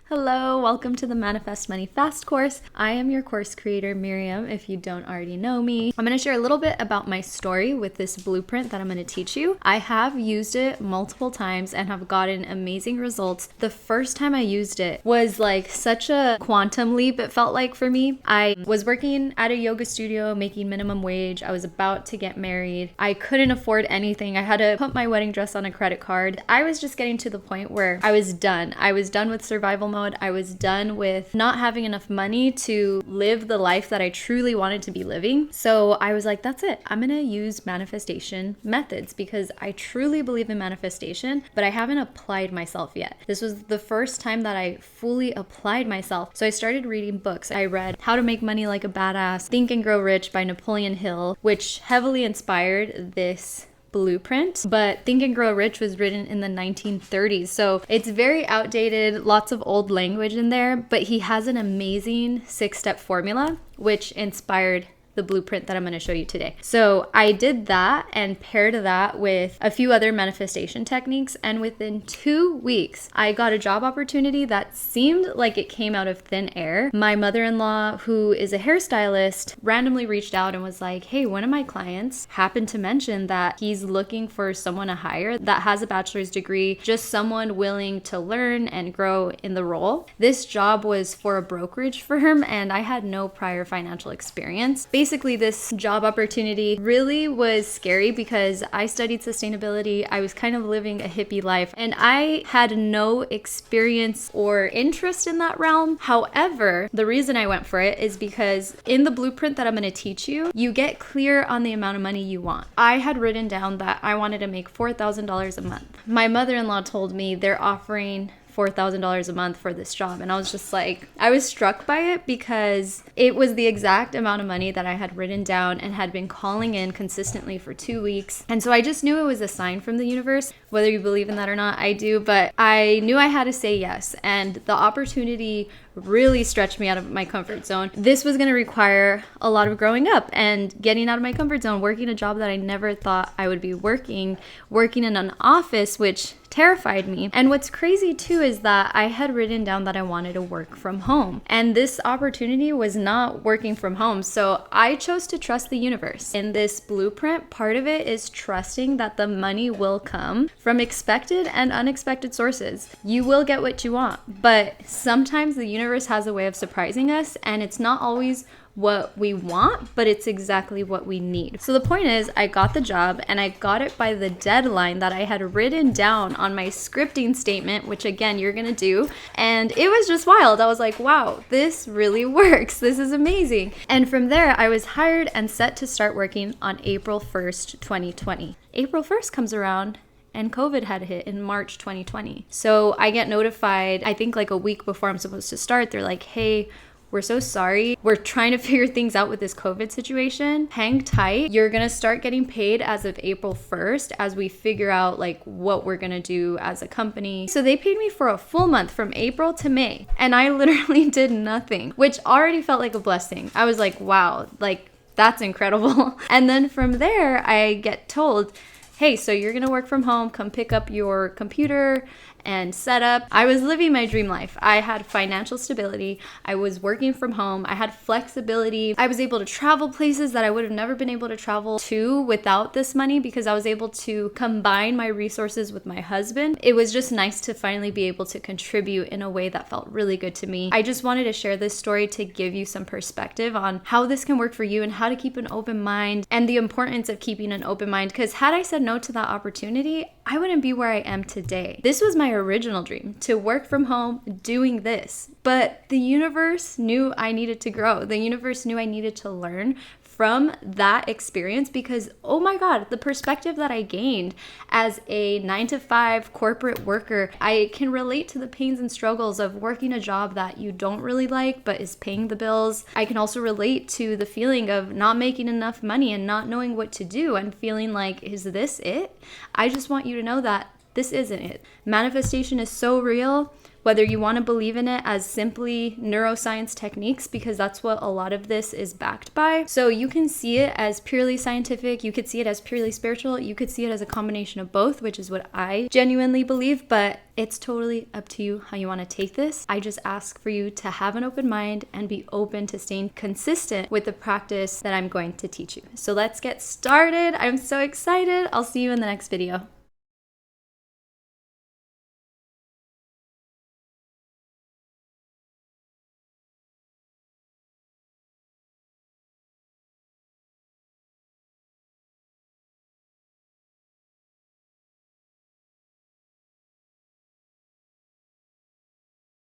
Hello, welcome to the Manifest Money Fast course. I am your course creator, Miriam, if you don't already know me. I'm going to share a little bit about my story with this blueprint that I'm going to teach you. I have used it multiple times and have gotten amazing results. The first time I used it was like such a quantum leap, it felt like for me. I was working at a yoga studio making minimum wage. I was about to get married. I couldn't afford anything. I had to put my wedding dress on a credit card. I was just getting to the point where I was done. I was done with survival mode. I was done with not having enough money to live the life that I truly wanted to be living. So I was like, that's it. I'm going to use manifestation methods because I truly believe in manifestation, but I haven't applied myself yet. This was the first time that I fully applied myself. So I started reading books. I read How to Make Money Like a Badass, Think and Grow Rich by Napoleon Hill, which heavily inspired this blueprint, but Think and Grow Rich was written in the 1930s, so it's very outdated, lots of old language in there, but he has an amazing 6-step formula which inspired the blueprint that I'm going to show you today. So I did that and paired that with a few other manifestation techniques, and within 2 weeks I got a job opportunity that seemed like it came out of thin air. My mother-in-law, who is a hairstylist, randomly reached out and was like, hey, one of my clients happened to mention that he's looking for someone to hire that has a bachelor's degree, just someone willing to learn and grow in the role. This job was for a brokerage firm and I had no prior financial experience. Basically, this job opportunity really was scary because I studied sustainability. I was kind of living a hippie life and I had no experience or interest in that realm. However, the reason I went for it is because in the blueprint that I'm going to teach you, you get clear on the amount of money you want. I had written down that I wanted to make $4,000 a month. My mother-in-law told me they're offering $4,000 a month for this job. And I was just like, I was struck by it because it was the exact amount of money that I had written down and had been calling in consistently for 2 weeks. And so I just knew it was a sign from the universe. Whether you believe in that or not, I do, but I knew I had to say yes. And the opportunity really stretched me out of my comfort zone. This was going to require a lot of growing up and getting out of my comfort zone, working a job that I never thought I would be working in an office, which terrified me. And what's crazy too is that I had written down that I wanted to work from home. And this opportunity was not working from home. So I chose to trust the universe. In this blueprint, part of it is trusting that the money will come from expected and unexpected sources. You will get what you want, but sometimes the universe has a way of surprising us, and it's not always what we want, but it's exactly what we need. So the point is, I got the job and I got it by the deadline that I had written down on my scripting statement, which again, you're gonna do. And it was just wild. I was like, wow, this really works. This is amazing. And from there, I was hired and set to start working on April 1st, 2020. April 1st comes around and COVID had hit in March 2020. So I get notified, I think like a week before I'm supposed to start, they're like, hey, we're so sorry. We're trying to figure things out with this COVID situation. Hang tight. You're gonna start getting paid as of April 1st as we figure out like what we're gonna do as a company. So they paid me for a full month from April to May. And I literally did nothing, which already felt like a blessing. I was like, wow, like that's incredible. And then from there, I get told, hey, so you're gonna work from home, come pick up your computer and set up. I was living my dream life. I had financial stability. I was working from home. I had flexibility. I was able to travel places that I would have never been able to travel to without this money because I was able to combine my resources with my husband. It was just nice to finally be able to contribute in a way that felt really good to me. I just wanted to share this story to give you some perspective on how this can work for you and how to keep an open mind and the importance of keeping an open mind, because had I said no to that opportunity, I wouldn't be where I am today. This was my original dream, to work from home doing this. But the universe knew I needed to grow. The universe knew I needed to learn from that experience because, oh my God, the perspective that I gained as a 9-to-5 corporate worker, I can relate to the pains and struggles of working a job that you don't really like but is paying the bills. I can also relate to the feeling of not making enough money and not knowing what to do and feeling like, is this it? I just want you to know that this isn't it. Manifestation is so real, whether you want to believe in it as simply neuroscience techniques, because that's what a lot of this is backed by. So you can see it as purely scientific, you could see it as purely spiritual, you could see it as a combination of both, which is what I genuinely believe, but it's totally up to you how you want to take this. I just ask for you to have an open mind and be open to staying consistent with the practice that I'm going to teach you. So let's get started. I'm so excited. I'll see you in the next video.